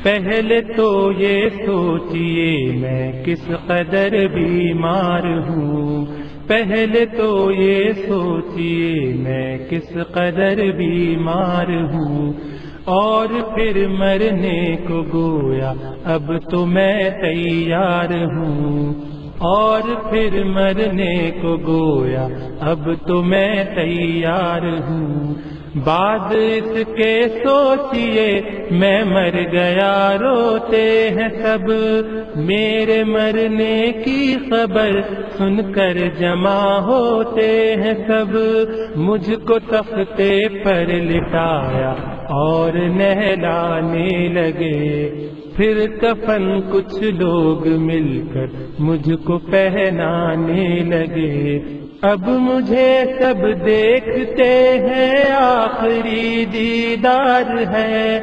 پہلے تو یہ سوچئے میں کس قدر بیمار ہوں، پہلے تو یہ سوچئے میں کس قدر بیمار ہوں، اور پھر مرنے کو گویا اب تو میں تیار ہوں، اور پھر مرنے کو گویا اب تو میں تیار ہوں۔ بعد اس کے سوچئے میں مر گیا روتے ہیں سب، میرے مرنے کی خبر سن کر جمع ہوتے ہیں سب، مجھ کو تختے پر لٹایا اور نہلانے لگے، پھر کفن کچھ لوگ مل کر مجھ کو پہنانے لگے۔ اب مجھے سب دیکھتے ہیں آخری دیدار ہے،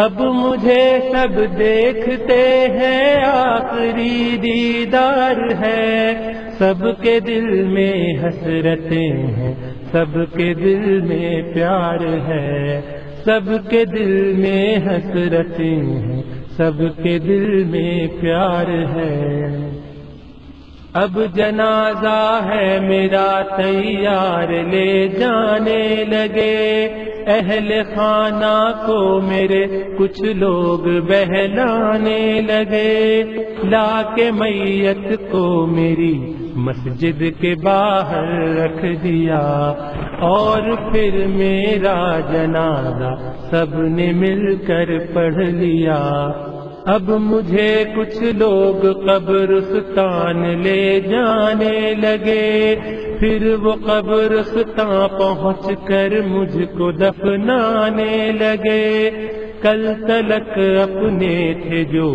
اب مجھے سب دیکھتے ہیں آخری دیدار ہے، سب کے دل میں حسرتیں ہیں، سب کے دل میں پیار ہے، سب کے دل میں حسرتیں ہیں، سب کے دل میں پیار ہے۔ اب جنازہ ہے میرا تیار لے جانے لگے، اہل خانہ کو میرے کچھ لوگ بہلانے لگے، لا کے میت کو میری مسجد کے باہر رکھ دیا، اور پھر میرا جنازہ سب نے مل کر پڑھ لیا۔ اب مجھے کچھ لوگ قبرستان لے جانے لگے، پھر وہ قبرستان پہنچ کر مجھ کو دفنانے لگے، کل تلک اپنے تھے جو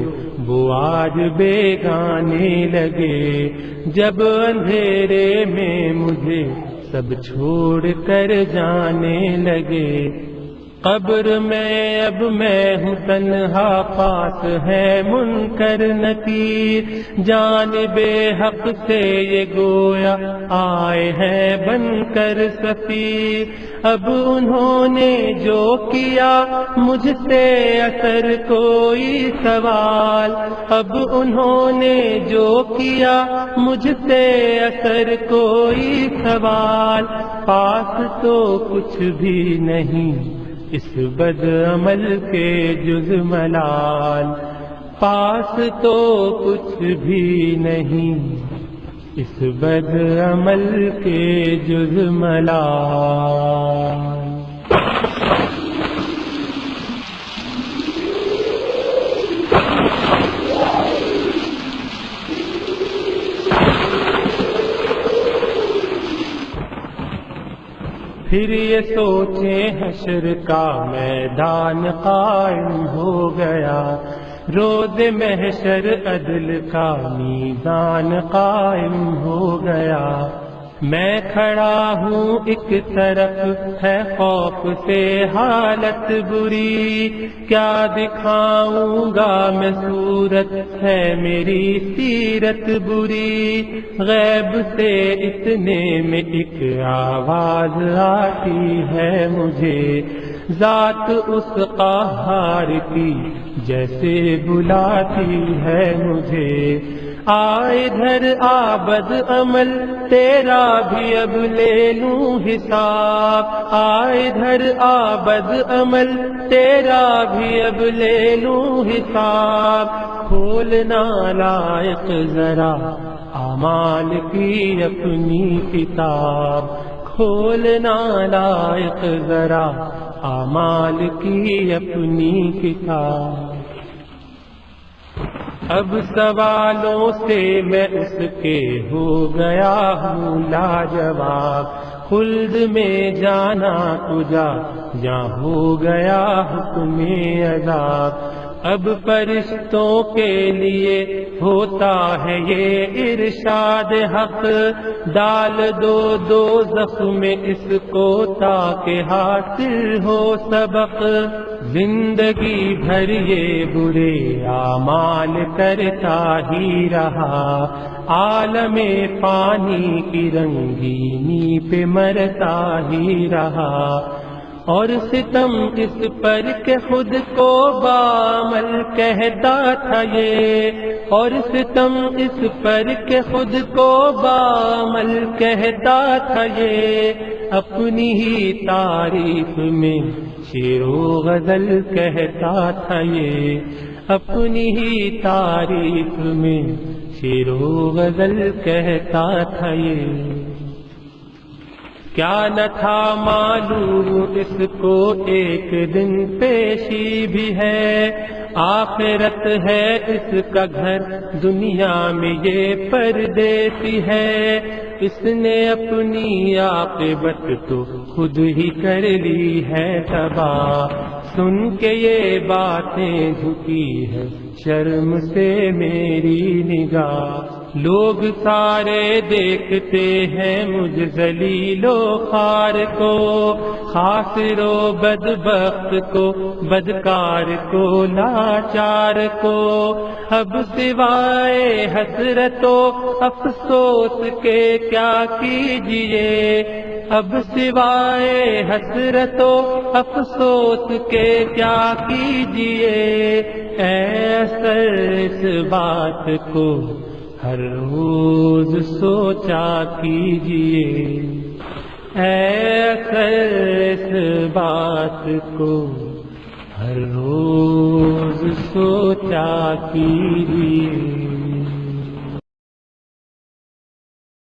وہ آج بیگانے لگے، جب اندھیرے میں مجھے سب چھوڑ کر جانے لگے، قبر میں اب میں ہوں تنہا، پاس ہے منکر نکیر، جانب حق سے یہ گویا آئے ہیں بن کر سفیر، اب انہوں نے جو کیا مجھ سے اثر کوئی سوال، اب انہوں نے جو کیا مجھ سے اثر کوئی سوال، پاس تو کچھ بھی نہیں اس بد عمل کے جز ملال، پاس تو کچھ بھی نہیں اس بد عمل کے جز ملال۔ پھر یہ سوچیں حشر کا میدان قائم ہو گیا، روز محشر عدل کا میزان قائم ہو گیا، میں کھڑا ہوں ایک طرف ہے خوف سے حالت بری، کیا دکھاؤں گا میں صورت ہے میری سیرت بری، غیب سے اتنے میں ایک آواز آتی ہے مجھے، ذات اس قہار کی جیسے بلاتی ہے مجھے، آ ادھر آ بد عمل تیرا بھی اب لے لوں حساب، آ ادھر آ بد عمل تیرا بھی اب لے لوں حساب، کھولنا لائق ذرا اعمال کی اپنی کتاب، کھولنا لائق ذرا اعمال کی اپنی کتاب۔ اب سوالوں سے میں اس کے ہو گیا ہوں لاجواب، خلد میں جانا تجا جہاں ہو گیا حکم عذاب، اب فرشتوں کے لیے ہوتا ہے یہ ارشاد حق، ڈال دو دوزخ میں اس کو تاکہ حاصل ہو سبق، زندگی بھر یہ برے اعمال کرتا ہی رہا، عالم فانی کی رنگینی پہ مرتا ہی رہا، اور ستم اس پر کہ خود کو بعمل کہتا تھا یہ، اور ستم اس پر کہ خود کو بعمل کہتا تھا یہ، اپنی ہی تعریف میں شعر و غزل کہتا تھا یہ، اپنی ہی تعریف میں شعر و غزل کہتا تھا یہ۔ کیا نہ تھا معلوم اس کو ایک دن پیشی بھی ہے، آخرت ہے اس کا گھر، دنیا میں یہ پردیسی ہے، اس نے اپنی عاقبت تو خود ہی کر لی ہے تباہ، سن کے یہ باتیں جھکی ہے شرم سے میری نگاہ، لوگ سارے دیکھتے ہیں مجھ ذلیل و خوار کو، خاسر و بدبخت کو، بدکار کو، لاچار کو، اب سوائے حسرت و افسوس کے کیا کیجیے، اب سوائے حسرت و افسوس کے کیا کیجیے، اثر اس بات کو ہر روز سوچا کیجیے، اثر اس بات کو ہر روز سوچا کیجیے۔